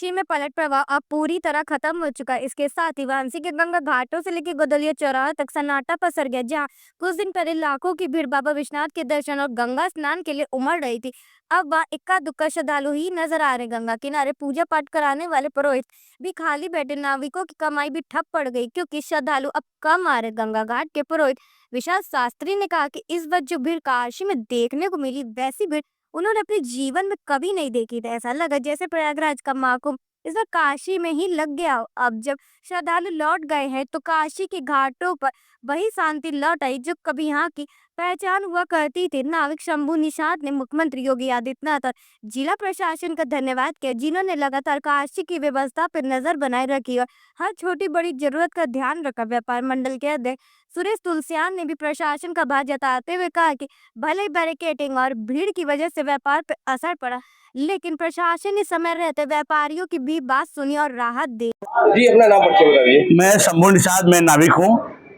काशी में पलट प्रवाह अब पूरी तरह खत्म हो चुका है। इसके साथ ही वाराणसी के गंगा घाटों से लेकर गोदलिया चौराहा तक सन्नाटा पसर गया, जहां कुछ दिन पहले लाखों की भीड़ बाबा विश्वनाथ के दर्शन और गंगा स्नान के लिए उमड़ रही थी। अब वहाँ इक्का दुक्का श्रद्धालु ही नजर आ रहे। गंगा किनारे पूजा पाठ कराने वाले पुरोहित भी खाली बैठे, नाविकों की कमाई भी ठप पड़ गई क्योंकि श्रद्धालु अब कम आ रहे। गंगा घाट के पुरोहित विशाल शास्त्री ने कहा कि इस वक्त जो भीड़ काशी में देखने को मिली, वैसी भीड़ उन्होंने अपने जीवन में कभी नहीं देखी थी। ऐसा लगा जैसे प्रयागराज का महाकुंभ इस बार काशी में ही लग गया हो। अब जब श्रद्धालु लौट गए हैं तो काशी के घाटों पर वही शांति लौट आई जो कभी यहाँ की पहचान हुआ करती थी। नाविक शंभू निषाद ने मुख्यमंत्री योगी आदित्यनाथ और जिला प्रशासन का धन्यवाद किया, जिन्होंने लगातार काशी की व्यवस्था पर नजर बनाए रखी और हर छोटी बड़ी जरूरत का ध्यान रखा। व्यापार मंडल के अध्यक्ष सुरेश तुलसियान ने भी प्रशासन का आभार जताते हुए कहा कि भले ही बैरिकेडिंग और भीड़ की वजह से व्यापार पर असर पड़ा, लेकिन प्रशासन ने समय रहते व्यापारियों की भी बात सुनी और राहत दी। जी, अपना नाम परिचय बताइए। मैं शंभू निषाद, मैं नाविक हूँ।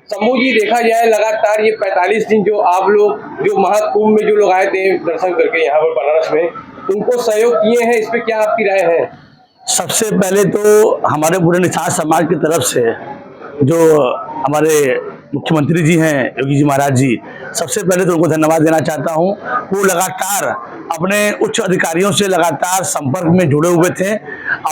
शंभू जी, देखा जाए लगातार ये 45 दिन जो आप लोग जो महाकुंभ में जो लोग आए थे दर्शन करके यहाँ पर बनारस में, उनको सहयोग किए हैं, इस पे क्या आपकी राय है? सबसे पहले तो हमारे पूरे निषाद समाज की तरफ से जो हमारे मुख्यमंत्री जी हैं योगी जी महाराज जी, सबसे पहले तो उनको धन्यवाद देना चाहता हूँ। वो लगातार अपने उच्च अधिकारियों से लगातार संपर्क में जुड़े हुए थे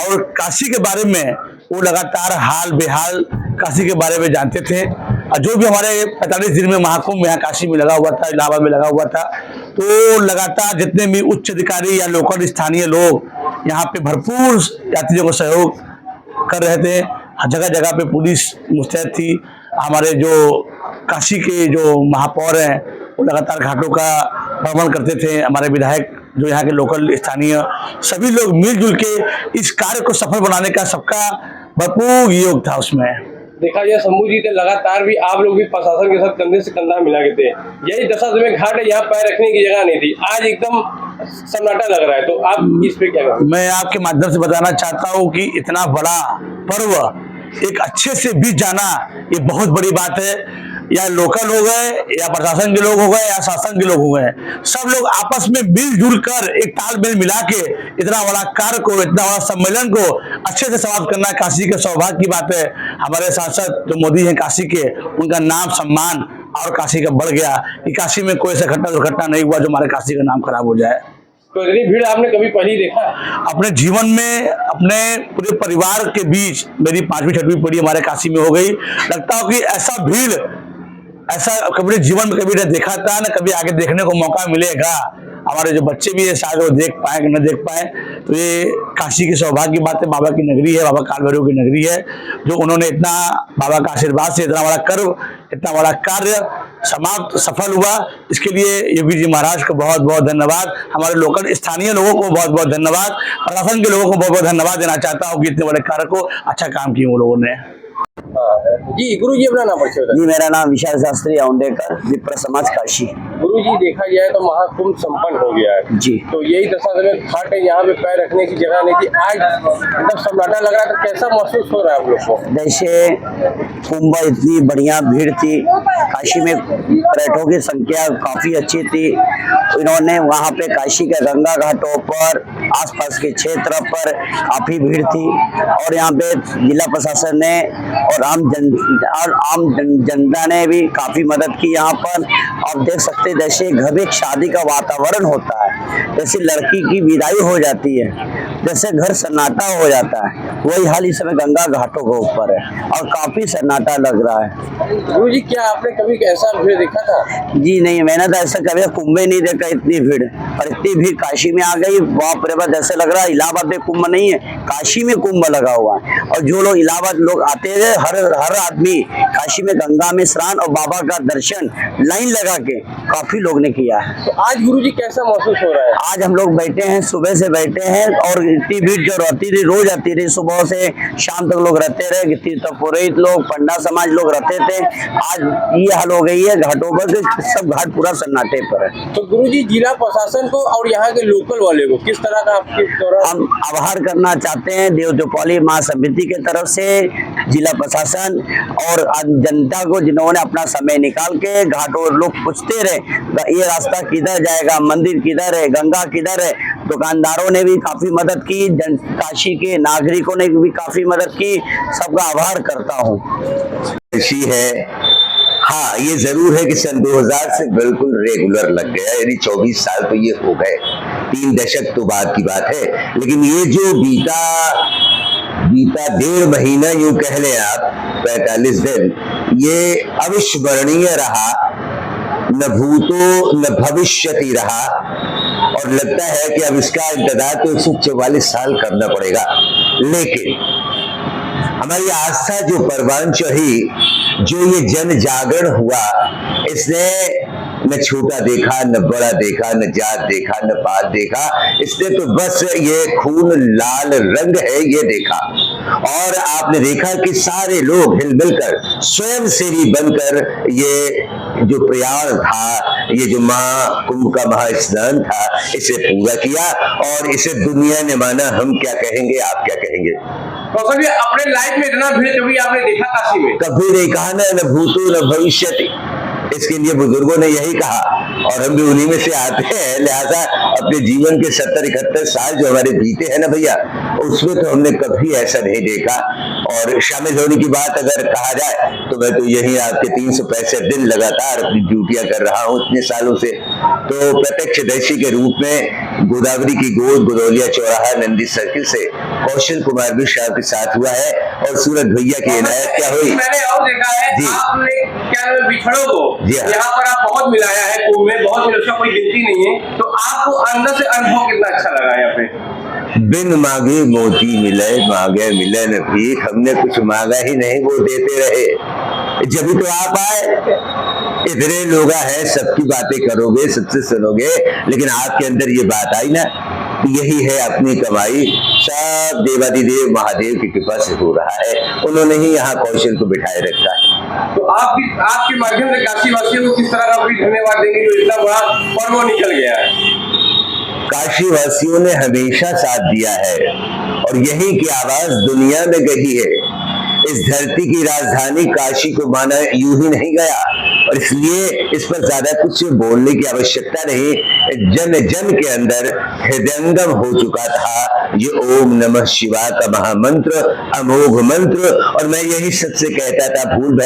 और काशी के बारे में वो लगातार हाल बेहाल काशी के बारे में जानते थे। और जो भी हमारे 45 दिन में महाकुंभ यहाँ काशी में लगा हुआ था, इलाहाबाद में लगा हुआ था, तो लगातार जितने भी उच्च अधिकारी या लोकल स्थानीय लोग यहाँ पे भरपूर यात्रियों को सहयोग कर रहे थे। जगह जगह पे पुलिस मुस्तैद थी। हमारे जो काशी के जो महापौर हैं वो लगातार घाटों का भ्रमण करते थे। हमारे विधायक जो यहाँ के लोकल स्थानीय सभी लोग मिलजुल के इस कार्य को सफल बनाने का सबका भरपूर योग था उसमें। देखा जाए शंभू जी, तो लगातार भी आप लोग भी प्रशासन के साथ कंधे से कंधा मिला के थे। यही दशा में घाट है, यहाँ पैर रखने की जगह नहीं थी, आज एकदम सन्नाटा लग रहा है, तो आप इस पे क्या कहेंगे? मैं आपके माध्यम से बताना चाहता हूँ कि इतना बड़ा पर्व एक अच्छे से बीत जाना ये बहुत बड़ी बात है। या लोकल हो गए या प्रशासन के लोग हो गए या शासन के लोग हो गए, सब लोग आपस में मिलजुल कर एक तालमेल मिला के इतना बड़ा कार्य को, इतना बड़ा सम्मेलन को अच्छे से समाप्त करना काशी के सौभाग्य की बात है। हमारे सांसद जो मोदी हैं काशी के, उनका नाम सम्मान और काशी का बढ़ गया कि काशी में कोई ऐसा घटना दुर्घटना नहीं हुआ जो हमारे काशी का नाम खराब हो जाए। तो इतनी भीड़ आपने कभी पहले देखा? अपने जीवन में अपने पूरे परिवार के बीच मेरी 5वीं 6वीं पीढ़ी हमारे काशी में हो गई। लगता हो कि ऐसा भीड़ ऐसा कभी जीवन में कभी न देखा था, न कभी आगे देखने को मौका मिलेगा। हमारे जो बच्चे भी है शायद वो देख पाए कि न देख पाए, तो ये काशी की सौभाग्य की बात है। बाबा की नगरी है, बाबा काल भैरव की नगरी है, जो उन्होंने इतना बाबा का आशीर्वाद से इतना बड़ा कर्म, इतना बड़ा कार्य समाप्त सफल हुआ। इसके लिए योगी जी महाराज को बहुत बहुत धन्यवाद, हमारे लोकल स्थानीय लोगों को बहुत बहुत धन्यवाद, प्रशासन के लोगों को बहुत बहुत धन्यवाद देना चाहता हूँ कि इतने बड़े कार्य को अच्छा काम किया उन लोगों ने। जी गुरु जी, अपना नाम परिचय बताइए। जी, मेरा नाम विशाल शास्त्री औंडेकर, विप्र समाज काशी। गुरु जी, देखा जाए तो महाकुंभ संपन्न हो गया है जी, तो यही दशा में घाट है, यहाँ पे पैर रखने की जगह नहीं थी, आज मतलब सन्नाटा लग रहा है, तो कैसा महसूस हो रहा है आप लोग को? जैसे कुंभ इतनी बढ़िया भीड़ थी, काशी में पर्यटकों की संख्या काफी अच्छी थी। इन्होंने वहाँ पे काशी के गंगा घाटों पर आसपास के क्षेत्र पर काफी भीड़ थी और यहाँ पे जिला प्रशासन ने और आम जनता ने भी काफी मदद की। यहाँ पर आप देख सकते हैं जैसे घर में एक शादी का वातावरण होता है, जैसे लड़की की विदाई हो जाती है, जैसे घर सन्नाटा हो जाता है, वही हाल इस समय गंगा घाटों के ऊपर है और काफी सन्नाटा लग रहा है। गुरु जी, क्या आपने कभी ऐसा भीड़ देखा था? जी नहीं, मैंने तो ऐसा कभी कुंभ नहीं देखा इतनी भीड़, और इतनी भीड़ काशी में आ गई, बाप रे बाप, जैसे लग रहा है इलाहाबाद में कुंभ नहीं है, काशी में कुंभ लगा हुआ है। और जो लोग इलाहाबाद लोग आते हैं, हर आदमी काशी में गंगा में स्नान और बाबा का दर्शन लाइन लगा के काफी लोग ने किया है। तो आज गुरु जी कैसा महसूस हो रहा है? आज हम लोग बैठे हैं, सुबह से बैठे हैं और इतनी भीड़ जो रहती थी, रोज आती रही, सुबह से शाम तक लोग रहते रहे, पुरोहित लोग, पंडा समाज लोग रहते थे। आज ये हाल हो गई है घाटों पर, सब घाट पूरा सन्नाटे पर है। तो गुरु जी, जिला प्रशासन को और यहाँ के लोकल वाले को किस तरह का आपके हम आभार करना चाहते हैं देवजोपाली महासमिति के तरफ से, जिला प्रशासन और जनता को, जिन्होंने अपना समय निकाल के घाटों लोग पूछते रहे ये रास्ता किधर जाएगा, मंदिर किधर है, गंगा किधर है, दुकानदारों ने भी काफी मदद की, काशी के नागरिकों ने भी काफी मदद की। सबका आभार करता हूँ। ऐसी है, हाँ ये जरूर है कि सन 2000 से बिल्कुल रेगुलर लग गया, यानी 24 साल तो ये हो गए, 3 दशक तो बाद की बात है। लेकिन ये जो बीता 1.5 महीना यूं कह लें आप, 45 दिन, ये अविस्मरणीय रहा, न भूतो न भविष्यति रहा। और लगता है कि अब इसका इंतजार तो 144 साल करना पड़ेगा। लेकिन हमारी आस्था जो परवान चढ़ी, जो ये जन जागरण हुआ, इसने न छोटा देखा, न बड़ा देखा, न जात देखा, न पात देखा, इसने तो बस ये खून लाल रंग है ये देखा। और आपने देखा कि सारे लोग हिल मिलकर स्वयं सेवी बनकर ये जो प्रयाण था, ये जो महाकुंभ का महास्नान था, इसे पूरा किया। और इसे दुनिया ने माना, हम क्या कहेंगे, आप क्या कहेंगे। तो सर ये अपने लाइफ में इतना भीड़ कभी आपने देखा काशी में? कभी नहीं कहा न भूतो न भविष्यति। इसके लिए बुजुर्गों ने यही कहा और हम भी उन्हीं में से आते हैं। लिहाजा अपने जीवन के 70-71 साल जो हमारे बीते हैं ना भैया, उसमें तो हमने कभी ऐसा नहीं देखा। और शामिल होने की बात अगर कहा जाए तो मैं तो यही आपके 365 दिन लगातार अपनी ड्यूटियां कर रहा हूँ इतने सालों से। तो प्रत्यक्षदर्शी के रूप में गोदावरी की गोद, गोदौलिया चौराहा, नंदी सर्किल से कौशल कुमार भी शाह के साथ हुआ है। और सूरज भैया की इनायत क्या हुई। मैंने और देखा है जी। आपने क्या बिछड़ों को जी हाँ। यहाँ पर आप बहुत मिलाया है, कुंभ में बहुत मिला, उसका कोई गिनती नहीं है। तो आपको अंदर से अनुभव कितना अच्छा लगा यहाँ पे? बिन मांगे मोती मिले, मांगे मिले न भीख। हमने कुछ मांगा ही नहीं, वो देते रहे। जब तो आप आए, इतने लोग हैं, सबकी बातें करोगे, सबसे सुनोगे, लेकिन आपके अंदर ये बात आई ना, यही है अपनी कमाई, सब देवादिदेव महादेव की कृपा से हो रहा है। उन्होंने ही यहाँ कौशल को बिठाए रखा है। तो आप भी आपके माध्यम से काशी वासियों को किस तरह का भी धन्यवाद देंगे जो इतना बड़ा पर्व निकल गया है? काशी वासियों ने हमेशा साथ दिया है और यही की आवाज दुनिया में गई है। इस धरती की राजधानी काशी को माना यूं ही नहीं गया और इसलिए इस पर ज्यादा कुछ बोलने की आवश्यकता नहीं। जन जन के अंदर हृदयंगम हो चुका था ये ओम नमः शिवाय का महामंत्र, अमोघ मंत्र। और मैं यही सबसे कहता था, भूल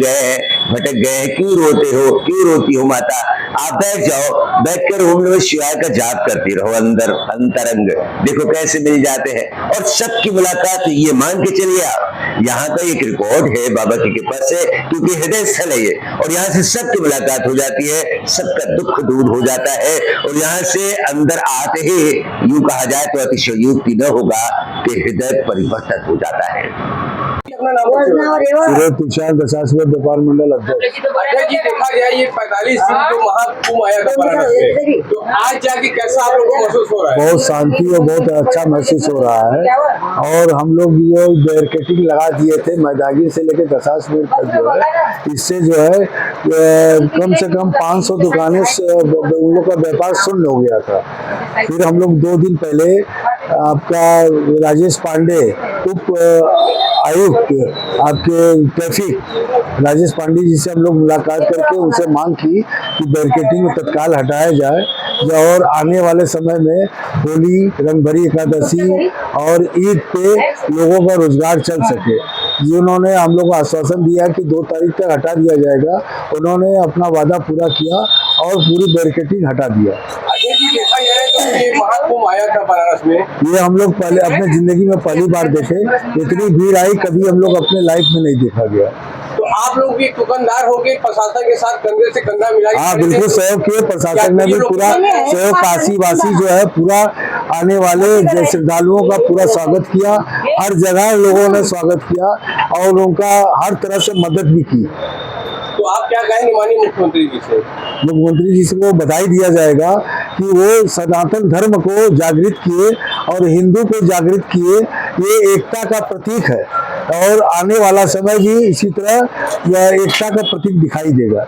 गए हैं, भटक गए हैं, क्यों रोते हो, क्यों रोती हो माता, आप बैठ जाओ, बैठकर ओम नमः शिवाय का जाप करती रहो अंदर अंतरंग। देखो कैसे मिल जाते हैं। और सबकी मुलाकात ये मान के चलिए आप, यहाँ का एक रिकॉर्ड है बाबा की कृपा से, क्योंकि हृदय स्थल है ये, और यहाँ से सबकी मुलाकात हो जाती है, सबका दुख दूर हो जाता है। और यहाँ से अंदर आते ही यूं कहा जाए तो अतिशयोक्ति न होगा कि हृदय परिवर्तन हो जाता है। अपना नाम तुषार दशाश्वत व्यापार मंडल अध्यक्ष। अध्यक्ष जी, देखा जाए ये 45 दिन जो महाकुंभ आया था बनारस में, तो आज जाके कैसा आप लोगों को महसूस हो रहा है? बहुत शांति और बहुत अच्छा महसूस हो रहा है। और हम लोग जो बैरिकेडिंग लगा दिए थे मैदागिर से लेकर दशाश्वमेध तक जो है, इससे जो है कम से कम 500 दुकानें उन लोग का व्यापार शून्य हो गया था। फिर हम लोग 2 दिन पहले आपका राजेश पांडे उप आयुक्त आपके ट्रैफिक राजेश पांडे जी से हम लोग मुलाकात करके उनसे मांग की कि बैरिकेडिंग तत्काल हटाया जाए और आने वाले समय में होली, रंगभरी एकादशी और ईद पे लोगों का रोजगार चल सके। जिन्होंने हम लोग को आश्वासन दिया कि 2 तारीख तक हटा दिया जाएगा, उन्होंने अपना वादा पूरा किया और पूरी बैरिकेडिंग हटा दिया। देखा जाए तो ये महाकुंभ आया था बनारस में, ये हम लोग पहले अपने जिंदगी में पहली बार देखे, इतनी भीड़ आई कभी हम लोग अपने लाइफ में नहीं देखा गया। तो आप लोग भी दुकानदार होके प्रशासन के साथ कंधे से कंधा मिला, हाँ बिल्कुल सहयोग किए, प्रशासन ने भी पूरा सहयोग, काशी वासी जो है पूरा आने वाले श्रद्धालुओं का पूरा स्वागत किया, हर जगह लोगों ने स्वागत किया और उनका हर तरह से मदद भी की। तो आप क्या कहेंगे माननीय मुख्यमंत्री जी से? मुख्यमंत्री जी से को बधाई दिया जाएगा कि वो सनातन धर्म को जागृत किए और हिंदू को जागृत किए, ये एकता का प्रतीक है और आने वाला समय भी इसी तरह यह एकता का प्रतीक दिखाई देगा।